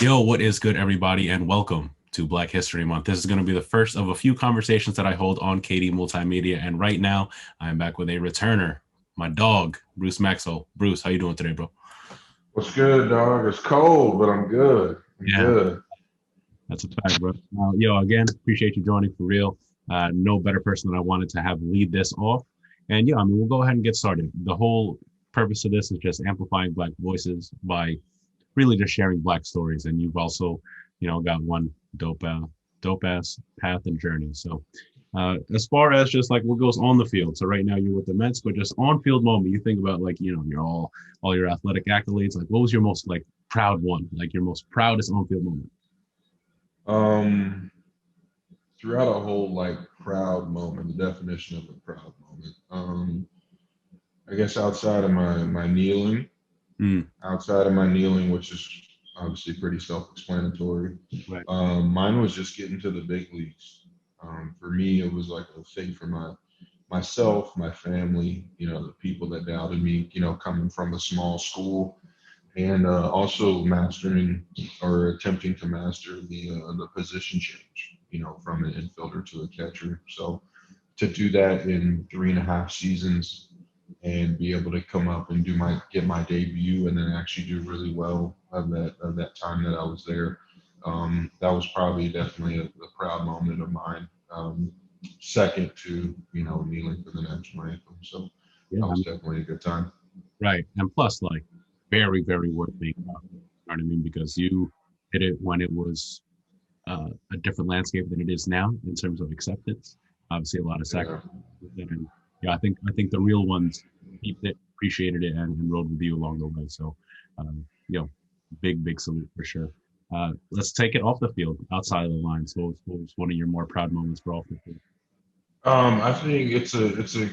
Yo, what is good, everybody, and welcome to Black History Month. This is going to be the first of a few conversations that I hold on KD Multimedia, and right now I'm back with a returner, my dog, Bruce Maxwell. Bruce, how you doing today, bro? What's good, dog? It's cold, but I'm good. I'm Yeah, good. that's a fact, bro. Yo, again, appreciate you joining for real. No better person than I wanted to have lead this off. And yeah, I mean, we'll go ahead and get started. The whole purpose of this is just amplifying Black voices by really just sharing Black stories. And you've also, got one dope ass path and journey. So, as far as just like what goes on the field. So right now you're with the Mets, but just on field moment, you think about like, your all your athletic accolades. Like, what was your most like proud one? Like your most proudest on field moment? Um, Throughout a whole like proud moment, the definition of a proud moment. I guess Mm, outside of my kneeling, which is obviously pretty self-explanatory. right. Mine was just getting to the big leagues. For me, it was like a thing for myself, my family, the people that doubted me, coming from a small school and also mastering or attempting to master the position change, from an infielder to a catcher. So to do that in 3.5 seasons and be able to come up and get my debut and then actually do really well of that time that I was there, that was probably definitely a proud moment of mine. Second to kneeling for the national anthem. So Yeah, that I was mean, definitely a good time. right. And plus, like, very, very worth being proud of. You know what I mean? Because you did it when it was a different landscape than it is now in terms of acceptance. Obviously, a lot of Yeah. sacrifice with it, and yeah, I think the real ones kept it, appreciated it, and rode with you along the way. So, big salute for sure. Let's take it off the field, outside of the lines. What was one of your more proud moments for off the field? I think it's a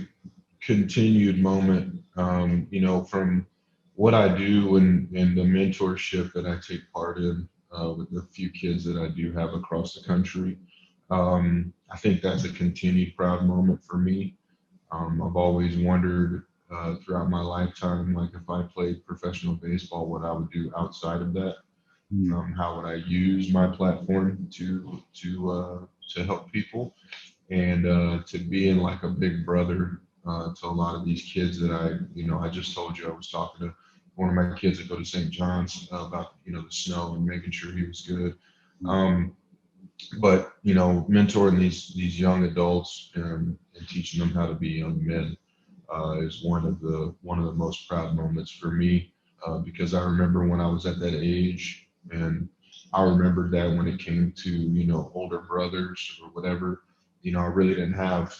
continued moment, from what I do and the mentorship that I take part in with the few kids that I do have across the country. I think that's a continued proud moment for me. I've always wondered throughout my lifetime, like if I played professional baseball, what I would do outside of that. Hmm. How would I use my platform to help people? And to being like a big brother to a lot of these kids that I just told you I was talking to one of my kids that go to St. John's about the snow and making sure he was good. Um, but mentoring these young adults and teaching them how to be young men is one of the most proud moments for me because I remember when I was at that age and I remember that when it came to older brothers or whatever, I really didn't have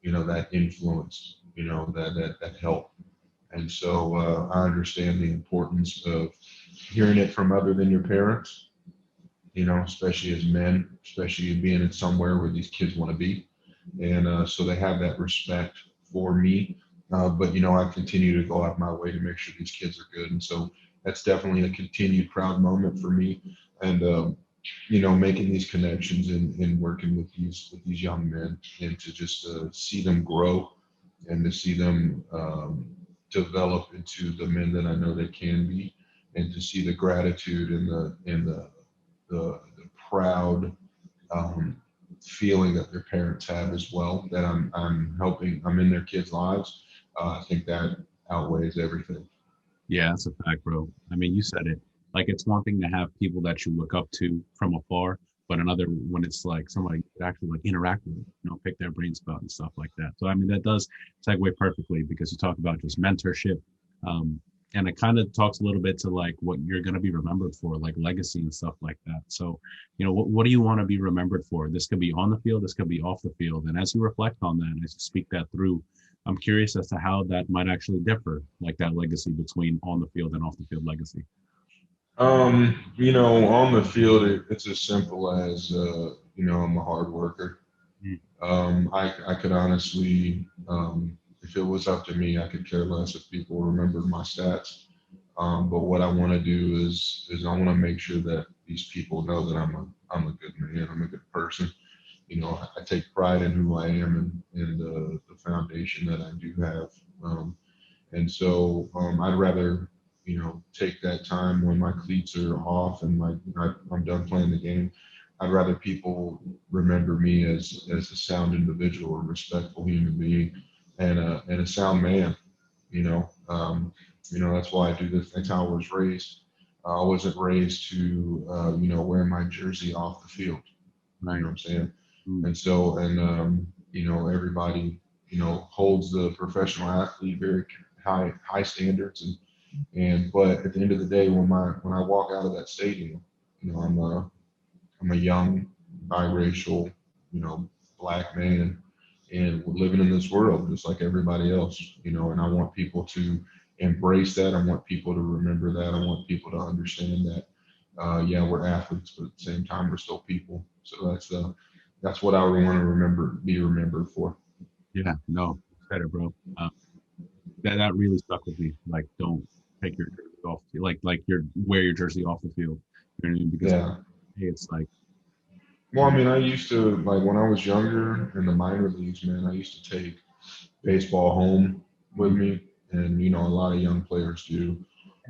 that influence, that help. And so I understand the importance of hearing it from other than your parents, especially as men, especially being in somewhere where these kids want to be. And so they have that respect for me. But, I continue to go out my way to make sure these kids are good. And so that's definitely a continued proud moment for me. And, making these connections and working with these young men and to just see them grow and to see them develop into the men that I know they can be, and to see the gratitude and the proud um, feeling that their parents have as well. That I'm in their kids' lives. I think that outweighs everything. Yeah, that's a fact, bro. I mean, you said it. Like, it's one thing to have people that you look up to from afar, but another when it's like somebody you could actually like interact with, pick their brains about and stuff like that. So, I mean, that does segue perfectly because you talk about just mentorship. Um, and it kind of talks a little bit to like what you're going to be remembered for, like legacy and stuff like that. So, what do you want to be remembered for? This could be on the field, this could be off the field. And as you reflect on that, as you speak that through, I'm curious as to how that might actually differ, like that legacy between on the field and off the field legacy. On the field, it's as simple as I'm a hard worker. Mm. I could honestly, if it was up to me, I could care less if people remembered my stats. But what I want to do is I want to make sure that these people know that I'm a good man. I'm a good person. I take pride in who I am and the foundation that I do have. And so I'd rather take that time when my cleats are off and I'm done playing the game. I'd rather people remember me as a sound individual, a respectful human being, and a sound man. You know, that's why I do this. That's how I was raised. I wasn't raised to, wear my jersey off the field. You Right. know what I'm saying? Mm. And so, everybody, holds the professional athlete very high standards, but at the end of the day, when I walk out of that stadium, I'm a young, biracial, black man, and we're living in this world just like everybody else, and I want people to embrace that. I want people to remember that. I want people to understand that, yeah, we're athletes, but at the same time, we're still people. So that's what I would want to be remembered for. Yeah, no, better, bro. That really stuck with me. Like, don't take your jersey off. Like your wear your jersey off the field. You know what I mean? Because Yeah. hey, it's like, Well, I mean, I used to, like, when I was younger in the minor leagues, man, I used to take baseball home with me, and a lot of young players do.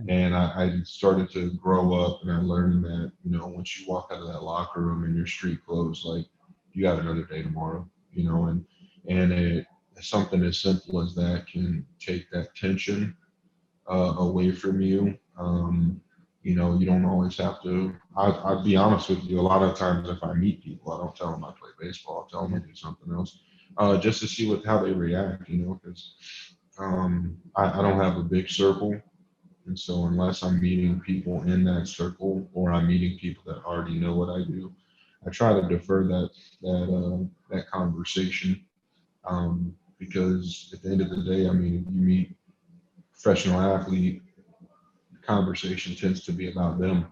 And I started to grow up, and I learned that once you walk out of that locker room in your street clothes, like, you got another day tomorrow, and something as simple as that can take that tension away from you. You don't always have to. I'll be honest with you. A lot of times, if I meet people, I don't tell them I play baseball. I tell them I do something else, just to see how they react. Because I don't have a big circle, and so unless I'm meeting people in that circle or I'm meeting people that already know what I do, I try to defer that conversation, because at the end of the day, I mean, if you meet a professional athlete, the conversation tends to be about them,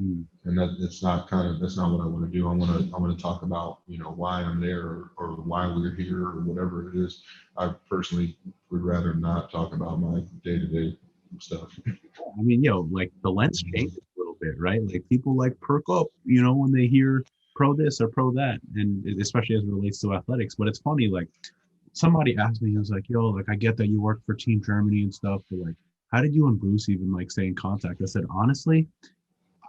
mm, and that's not what I want to do. I want to talk about why I'm there, or why we're here, or whatever it is. I personally would rather not talk about my day-to-day stuff. I mean, like the lens changes a little bit, right? Like people like perk up, when they hear pro this or pro that, and especially as it relates to athletics. But it's funny, like somebody asked me, he was like, "Yo, like I get that you work for Team Germany and stuff, but like, how did you and Bruce even like stay in contact?" I said, honestly,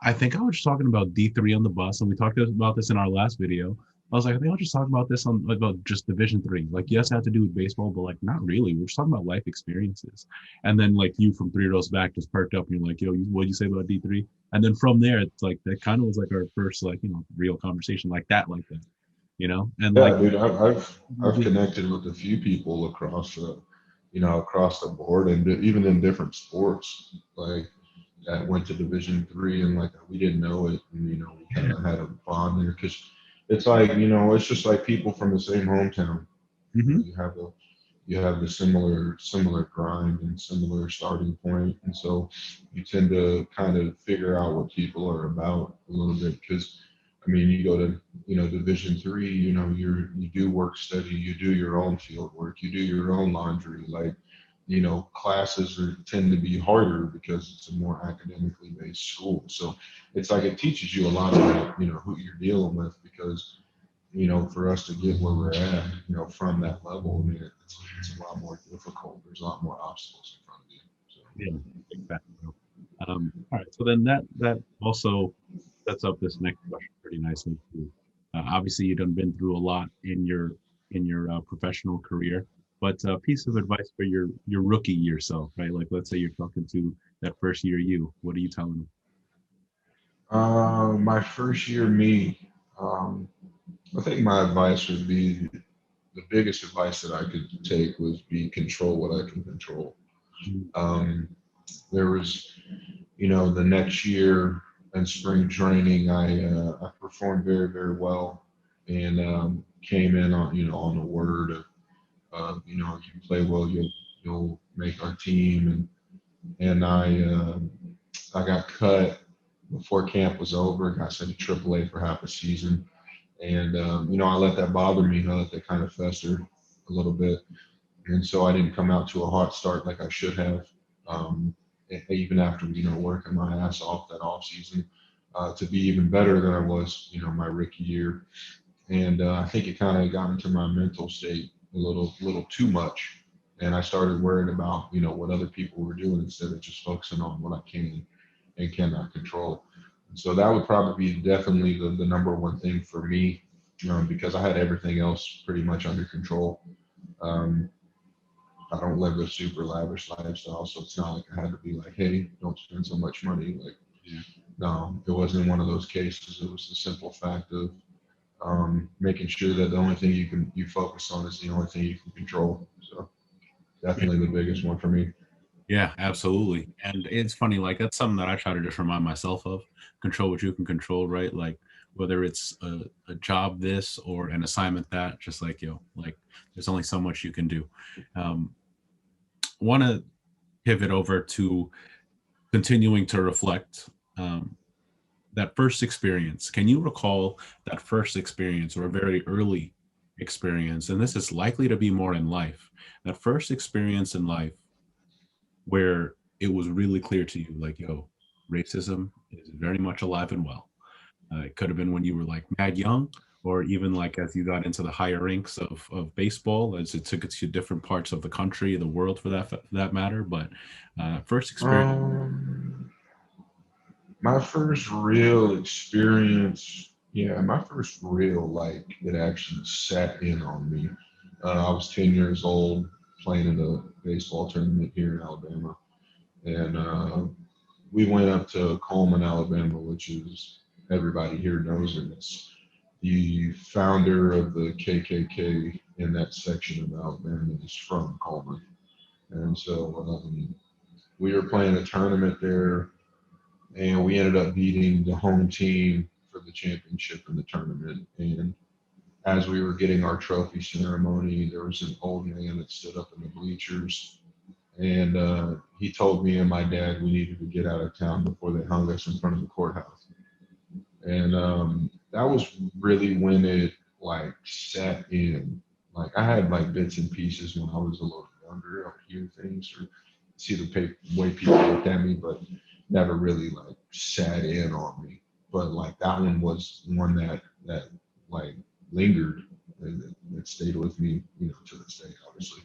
I think I was just talking about D3 on the bus, and we talked about this in our last video. I was like, I think I'll just talk about this on about just Division 3. Like, yes, it had to do with baseball, but like, not really. We're just talking about life experiences. And then like you from 3 rows back just perked up, and you're like, yo, what'd you say about D3? And then from there, it's like that kind of was like our first like real conversation like that, and like Yeah, dude, I've connected with a few people across the board, and even in different sports, like, that went to Division 3, and like we didn't know it, and we kind of had a bond there, because it's like it's just like people from the same hometown. Mhm. You have the similar grind and similar starting point, and so you tend to kind of figure out what people are about a little bit, because I mean, you go to Division 3, you do work study, you do your own field work, you do your own laundry. Like, classes tend to be harder because it's a more academically based school. So it's like it teaches you a lot about who you're dealing with, because for us to get where we're at, from that level, I mean, it's a lot more difficult. There's a lot more obstacles in front of you. So. Yeah, exactly. All right, so then that also sets up this next question pretty nicely too. Obviously, you've done been through a lot in your professional career, but a piece of advice for your rookie year self, right? Like, let's say you're talking to that first year you. What are you telling them? My first year, me, um, I think my advice would be, the biggest advice that I could take was, be control what I can control. Mm. Um, there was, the next year in spring training, I performed very, very well, and came in on the word of, if you play well, you'll make our team, and I got cut before camp was over. Got sent to AAA for half a season, and I let that bother me. I let that kind of fester a little bit, and so I didn't come out to a hot start like I should have. Even after working my ass off that off season, to be even better than I was, my rookie year, and I think it kind of got into my mental state a little too much. And I started worrying about, you know, what other people were doing instead of just focusing on what I can and cannot control. So that would probably be definitely the number one thing for me, because I had everything else pretty much under control. Um, I don't live a super lavish lifestyle, so it's not like I had to be like, hey, don't spend so much money. Like, Yeah. no, it wasn't one of those cases. It was the simple fact of making sure that the only thing you focus on is the only thing you can control. So definitely the biggest one for me. Yeah, absolutely. And it's funny, like that's something that I try to just remind myself of. Control what you can control, right? Like whether it's a job this or an assignment that, just like like there's only so much you can do. Want to pivot over to continuing to reflect. Um, that first experience. Can you recall that first experience or a very early experience? And this is likely to be more in life. That first experience in life where it was really clear to you, like, racism is very much alive and well. It could have been when you were like mad young, or even like as you got into the higher ranks of baseball, as it took it to different parts of the country, the world for that matter. But first experience. Um, my first real experience, yeah, my first real like it actually sat in on me. I was 10 years old playing in a baseball tournament here in Alabama, and we went up to Coleman, Alabama, which is everybody here knows it. It's the founder of the KKK in that section of Alabama is from Coleman, and so we were playing a tournament there, and we ended up beating the home team for the championship in the tournament. And as we were getting our trophy ceremony, there was an old man that stood up in the bleachers, and he told me and my dad we needed to get out of town before they hung us in front of the courthouse. And that was really when it like set in. Like I had like bits and pieces when I was a little younger. I would hear things or see the way people looked at me, but never really like sat in on me. But like that one was one that like lingered and that stayed with me, you know, to this day, obviously.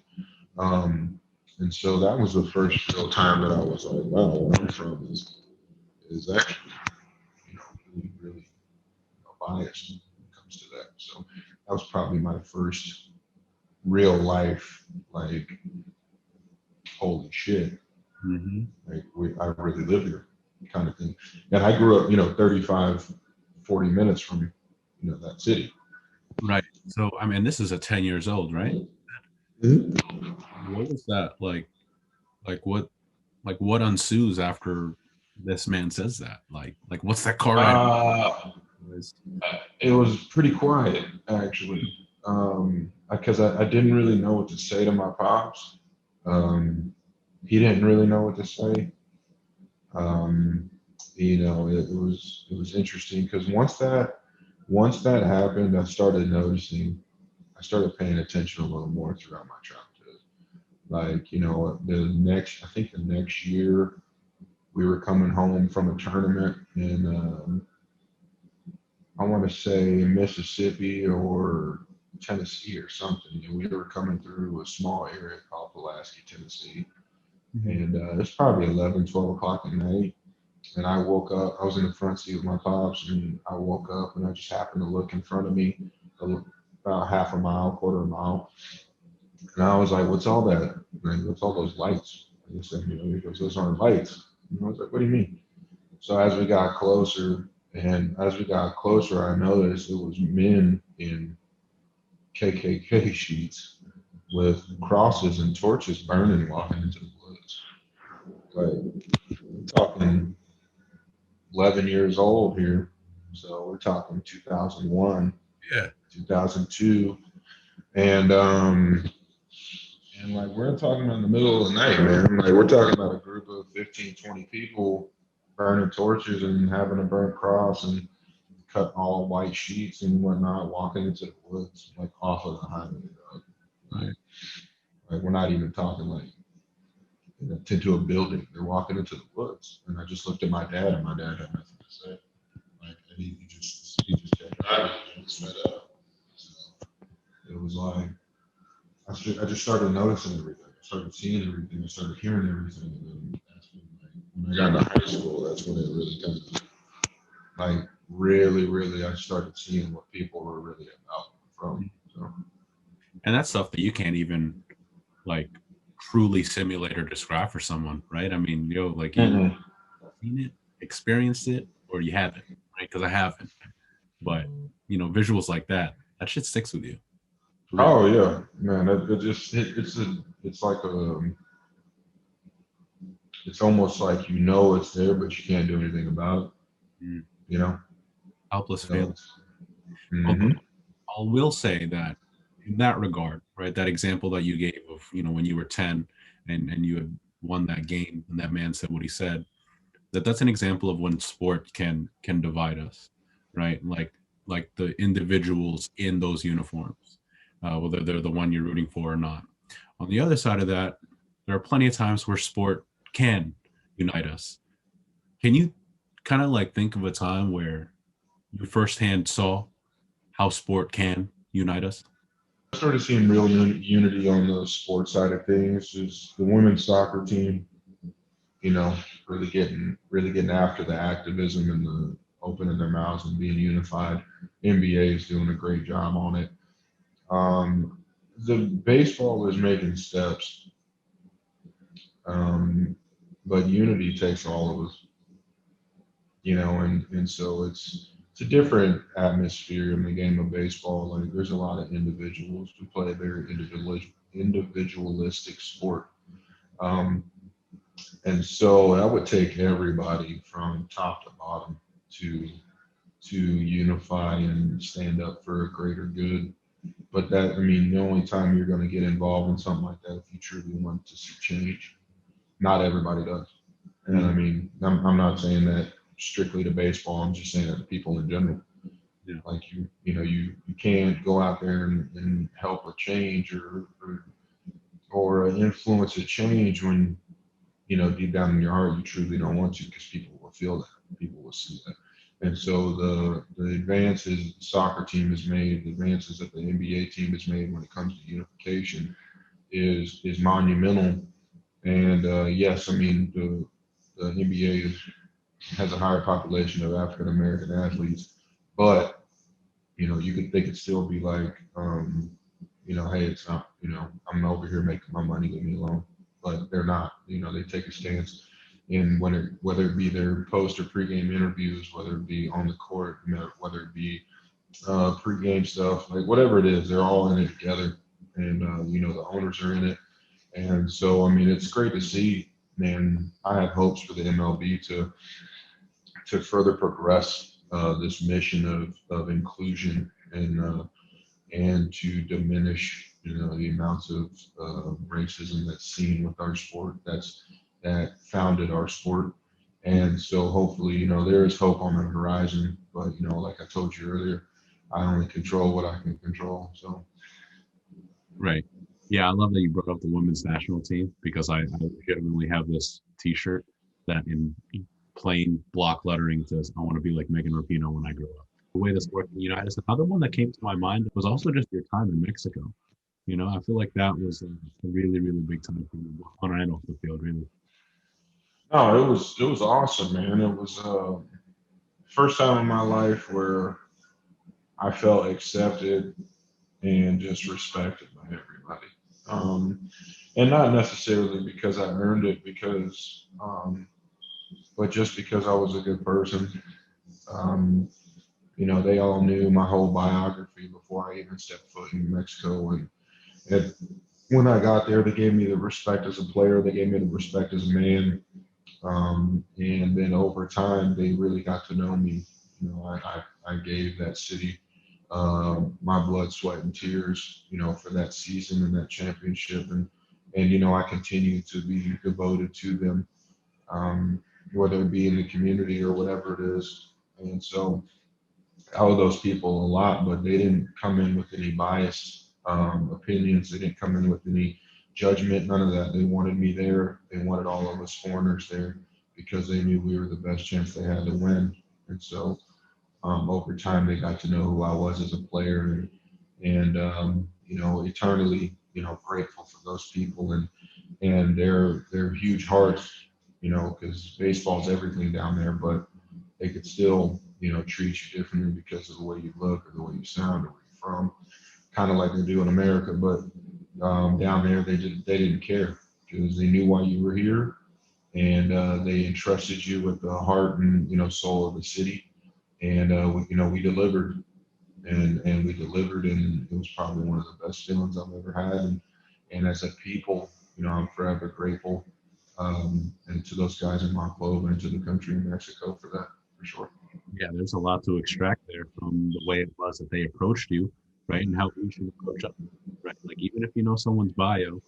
Um, and so that was the first real time that I was like, wow, where I'm from is actually, you know, really biased when it comes to that. So that was probably my first real life, like, holy shit, Mhm. like I really live here kind of thing. And I grew up, you know, 35, 40 minutes from, you know, that city. Right. So, I mean, this is at 10 years old, right? Mhm. What was that like? Like what? Like what ensues after this man says that? Like what's that car ride? Uh, Was? it was pretty quiet, actually, because I didn't really know what to say to my pops. Um, he didn't really know what to say. Um, you know, it was interesting because once that happened, I started noticing. I started paying attention a little more throughout my childhood. Like, you know, I think the next year we were coming home from a tournament in, I want to say Mississippi or Tennessee or something. And we were coming through a small area called Pulaski, Tennessee. Mhm. And it's probably 11, 12 o'clock at night. And I woke up, I was in the front seat with my pops, and I woke up and I just happened to look in front of me about half a mile, quarter of a mile. And I was like, what's all that? Like, what's all those lights? And he said, you know, he goes, those aren't lights. And I was like, what do you mean? So as we got closer, I noticed it was men in KKK sheets with crosses and torches burning walking into the woods. Like, we're talking 11 years old here. So we're talking 2001, Yeah. 2002. And, and like, we're talking about in the middle of the night, man. Like, we're talking about a group of 15, 20 people burning torches and having a burnt cross and cut all white sheets and whatnot, walking into the woods, like off of the highway. Dog. Like, Right. like we're not even talking like, you know, into a building. They're walking into the woods. And I just looked at my dad, and my dad had nothing to say. Like, and he just kept driving and sped up. So it was like I just started noticing everything. started seeing everything. I started hearing everything. And then that's when I got into high school, that's when it really kind of like really I started seeing what people were really about from. So And that's stuff that you can't even like truly simulate or describe for someone, right? I mean, like you mm-hmm. seen it, experienced it, or you haven't, right? Because I haven't. But visuals like that shit sticks with you. For real. Oh yeah, man. It's like it's almost like it's there, but you can't do anything about it. Mm. You know. Helpless So feeling. Although mm-hmm. I will say that in that regard, right, that example that you gave of, when you were 10 and you had won that game and that man said what he said, that's an example of when sport can divide us, right? Like the individuals in those uniforms, whether they're the one you're rooting for or not. On the other side of that, there are plenty of times where sport can unite us. Can you kind of like think of a time where you firsthand saw how sport can unite us? I started seeing real unity on the sports side of things. Is the women's soccer team, you know, really getting after the activism and the opening their mouths and being unified. NBA is doing a great job on it. Um, the baseball is making steps, um, but unity takes all of us, and so it's a different atmosphere in the game of baseball. Like there's a lot of individuals. We play a very individualistic sport. Um, and so that would take everybody from top to bottom to unify and stand up for a greater good. But that, I mean, the only time you're going to get involved in something like that if you truly want to see change. Not everybody does. And I Mm, mean, I'm not saying that strictly to baseball. I'm just saying that to people in general. yeah. Like you can't go out there and help a change or influence a change when deep down in your heart you truly don't want to, because people will feel that, people will see that. And so the advances the soccer team has made, the advances that the NBA team has made when it comes to unification is monumental. And yes, I mean the NBA has a higher population of African American athletes, but they could still be like, hey, it's not, I'm over here making my money, leave me alone. But they're not. They take a stance in whether it be their post or pregame interviews, whether it be on the court, whether it be pregame stuff, like whatever it is, they're all in it together, and the owners are in it, and so I mean it's great to see. Man, I have hopes for the MLB to further progress this mission of inclusion and to diminish the amounts of racism that's seen with our sport, that founded our sport. And so hopefully there is hope on the horizon, but like I told you earlier, I only control what I can control. So Right. Yeah, I love that you brought up the women's national team because I legitimately have this T-shirt that in plain block lettering says, "I want to be like Megan Rapinoe when I grow up." The way this worked in the United States. Another one that came to my mind was also just your time in Mexico. I feel like that was a really, really big time for you, on and off the field, really. no, it was awesome, man. It was first time in my life where I felt accepted and just respected by everybody. And not necessarily because I earned it, but just because I was a good person. Um, they all knew my whole biography before I even stepped foot in Mexico. And when I got there, they gave me the respect as a player. They gave me the respect as a man. And then over time, they really got to know me. I gave that city my blood, sweat, and tears, for that season and that championship. And I continue to be devoted to them, whether it be in the community or whatever it is. And so I owe those people a lot, but they didn't come in with any biased opinions. They didn't come in with any judgment, none of that. They wanted me there. They wanted all of us foreigners there because they knew we were the best chance they had to win. And so over time, they got to know who I was as a player, and eternally, grateful for those people. and they're huge hearts, because baseball's everything down there, but they could still, treat you differently because of the way you look or the way you sound or where you're from, kind of like they do in America. But down there, they didn't care because they knew why you were here, and they entrusted you with the heart and soul of the city, and we delivered, and we delivered, and it was probably one of the best feelings I've ever had, and as a people, I'm forever grateful, and to those guys in Monclova and to the country in Mexico for that, for sure. Yeah, there's a lot to extract there from the way it was that they approached you, right? And how we should approach others, right? Like even if you know someone's bio,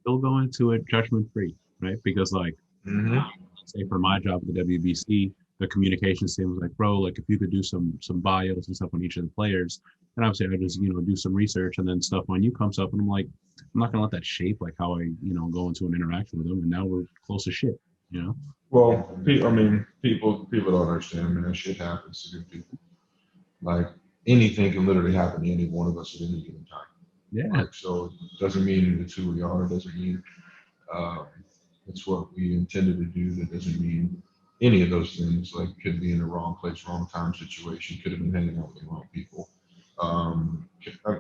still go into it judgment free, right? Because like Hmm. say for my job at the WBC, the communications team was like, bro, like if you could do some bios and stuff on each of the players, and obviously I just do some research and then stuff on you comes up, and I'm like, I'm not gonna let that shape like how I go into an interaction with them, and now we're close as shit, you know? Well, I mean, people don't understand. I mean, that shit happens to good people. Like anything can literally happen to any one of us at any given time. Yeah, Like, so it doesn't mean it's who we are. It doesn't mean um, it's what we intended to do. That doesn't mean any of those things. Like, could be in the wrong place, wrong time situation. Could have been hanging out with the wrong people. I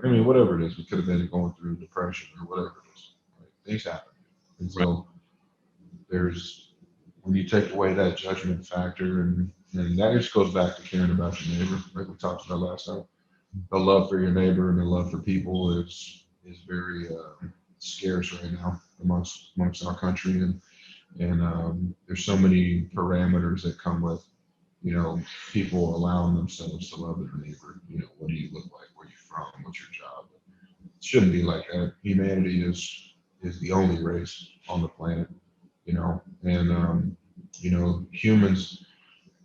mean, whatever it is, we could have been going through depression or whatever it is. Like, things happen, and right. so there's when you take away that judgment factor, and that just goes back to caring about your neighbor, like we talked about last time. The love for your neighbor and the love for people is very scarce right now amongst our country, and there's so many parameters that come with people allowing themselves to love their neighbor. What do you look like? Where you from? What's your job? It shouldn't be like that. Humanity is the only race on the planet, and humans.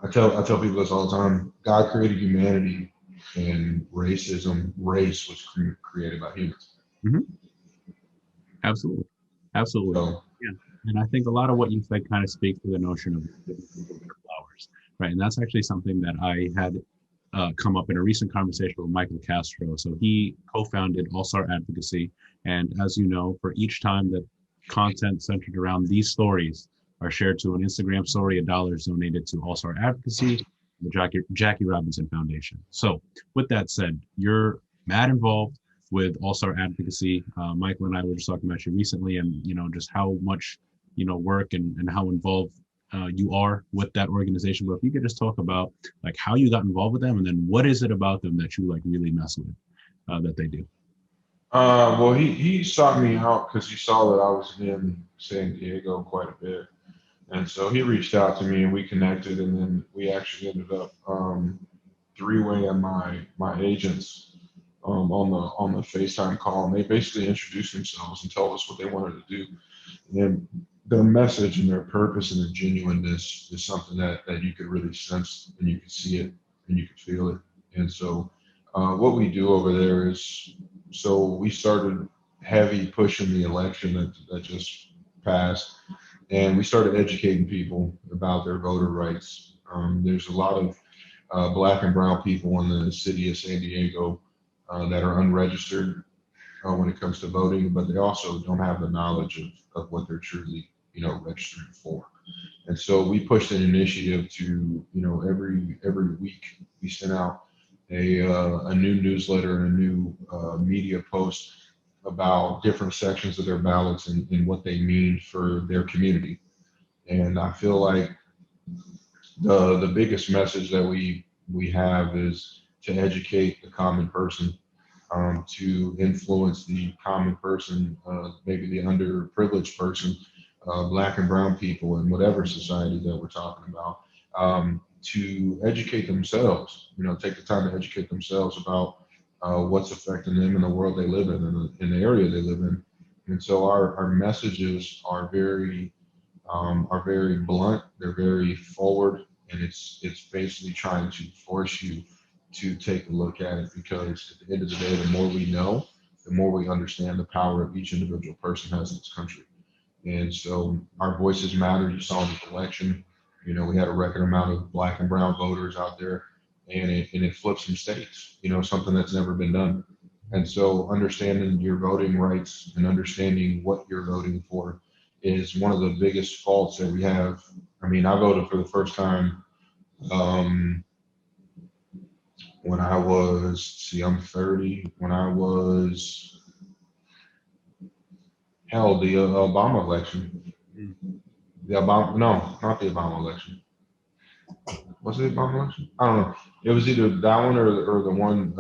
I tell people this all the time. God created humanity, and race was created by humans. Hmm. Absolutely, absolutely. So, Yeah, and I think a lot of what you said kind of speaks to the notion of giving people their flowers, right? And that's actually something that I had come up in a recent conversation with Michael Castro. So he co-founded All Star Advocacy, and as you know, for each time that content centered around these stories are shared to an Instagram story, $1 is donated to All Star Advocacy, the Jackie Robinson Foundation. So, with that said, you're mad involved with All Star Advocacy. Michael and I were just talking about you recently, and just how much work and how involved you are with that organization. But if you could just talk about like how you got involved with them, and then what is it about them that you like really mess with that they do? well, he sought me out because he saw that I was in San Diego quite a bit, and so he reached out to me and we connected, and then we actually ended up three-way my agents on the FaceTime call, and they basically introduced themselves and told us what they wanted to do. And their message and their purpose and their genuineness is something that you could really sense, and you could see it and you could feel it. And so what we do over there is, so we started heavy pushing the election that just passed, and we started educating people about their voter rights. There's a lot of black and brown people in the city of San Diego that are unregistered when it comes to voting, but they also don't have the knowledge of what they're truly, registered for. And so we pushed an initiative to, every week we sent out a new newsletter and a new media post about different sections of their ballots and what they mean for their community. And I feel like the biggest message that we have is to educate the common person, to influence the common person, maybe the underprivileged person, black and brown people in whatever society that we're talking about, to educate themselves. Take the time to educate themselves about what's affecting them in the world they live in the area they live in. And so our messages are very blunt. They're very forward, and it's basically trying to force you to take a look at it, because at the end of the day, the more we know, the more we understand the power of each individual person has in this country. And so our voices matter. You saw in the election, we had a record amount of black and brown voters out there, and it flipped some states. Something that's never been done. And so understanding your voting rights and understanding what you're voting for is one of the biggest faults that we have. I mean, I voted for the first time um, when I was, see, I'm 30, when I was, hell, the Obama election. The Obama, no, not the Obama election. Was it the Obama election? I don't know. It was either that one or the one,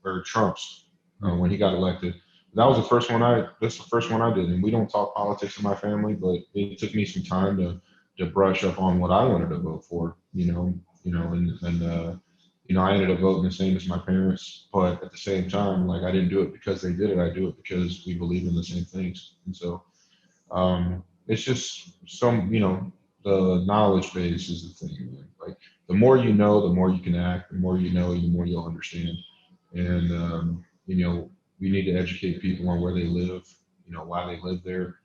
or Trump's when he got elected. That was the first one that's the first one I did. And we don't talk politics in my family, but it took me some time to brush up on what I wanted to vote for, and I ended up voting the same as my parents, but at the same time, like I didn't do it because they did it. I do it because we believe in the same things. And so it's just the knowledge base is the thing. Man. Like the more you know, the more you can act. The more you know, the more you'll understand. And we need to educate people on where they live. Why they live there.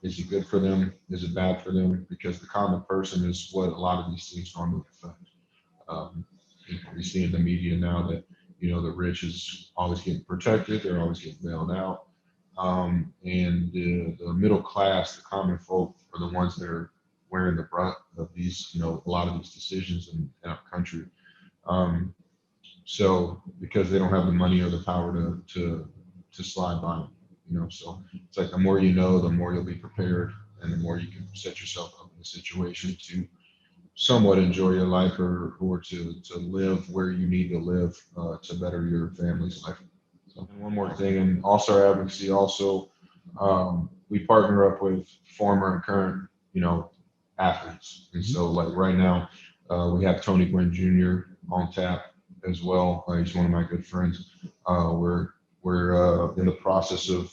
Is it good for them? Is it bad for them? Because the common person is what a lot of these things normally affect. Um, we see in the media now that the rich is always getting protected. They're always getting bailed out. And the middle class, the common folk, are the ones that are wearing the brunt of these, a lot of these decisions in our country. Um, so because they don't have the money or the power to slide by, so it's like the more you know, the more you'll be prepared, and the more you can set yourself up in a situation to somewhat enjoy your life or to live where you need to live to better your family's life. So, and one more thing, and All Star Advocacy also, we partner up with former and current, athletes. And so, like right now, we have Tony Gwynn Jr. on tap as well. He's one of my good friends. We're in the process of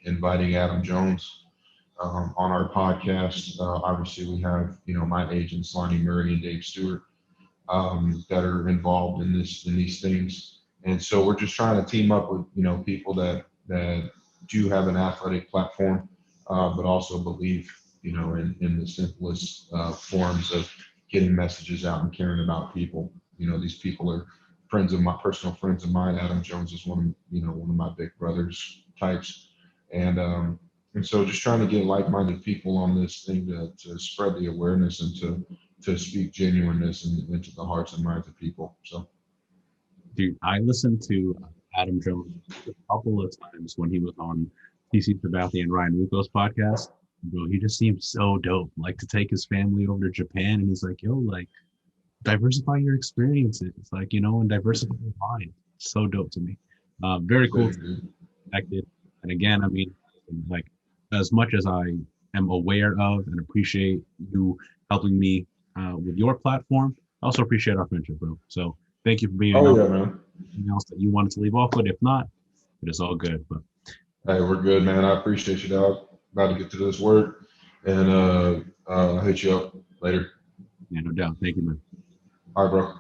inviting Adam Jones on our podcast. Obviously, we have my agents Lonnie Murray and Dave Stewart that are involved in these things. And so we're just trying to team up with people that do have an athletic platform, but also believe in the simplest forms of getting messages out and caring about people. These people are personal friends of mine. Adam Jones is one of my big brothers types, and so just trying to get like-minded people on this thing to spread the awareness and to speak genuineness into the hearts and minds of people. So. Dude, I listened to Adam Jones a couple of times when he was on TC Sabathia and Ryan Rucco's podcast. Bro, he just seemed so dope. Like to take his family over to Japan, and he's like, "Yo, like diversify your experiences, like and diversify your mind." So dope to me. Very cool. Connected. And again, I mean, like as much as I am aware of and appreciate you helping me with your platform, I also appreciate our friendship, bro. So. Thank you for being on. Yeah, man. Anything else that you wanted to leave off with? If not, it is all good. But hey, we're good, man. I appreciate you, dog. About to get to this work, and I'll hit you up later. Yeah, no doubt. Thank you, man. All right, bro.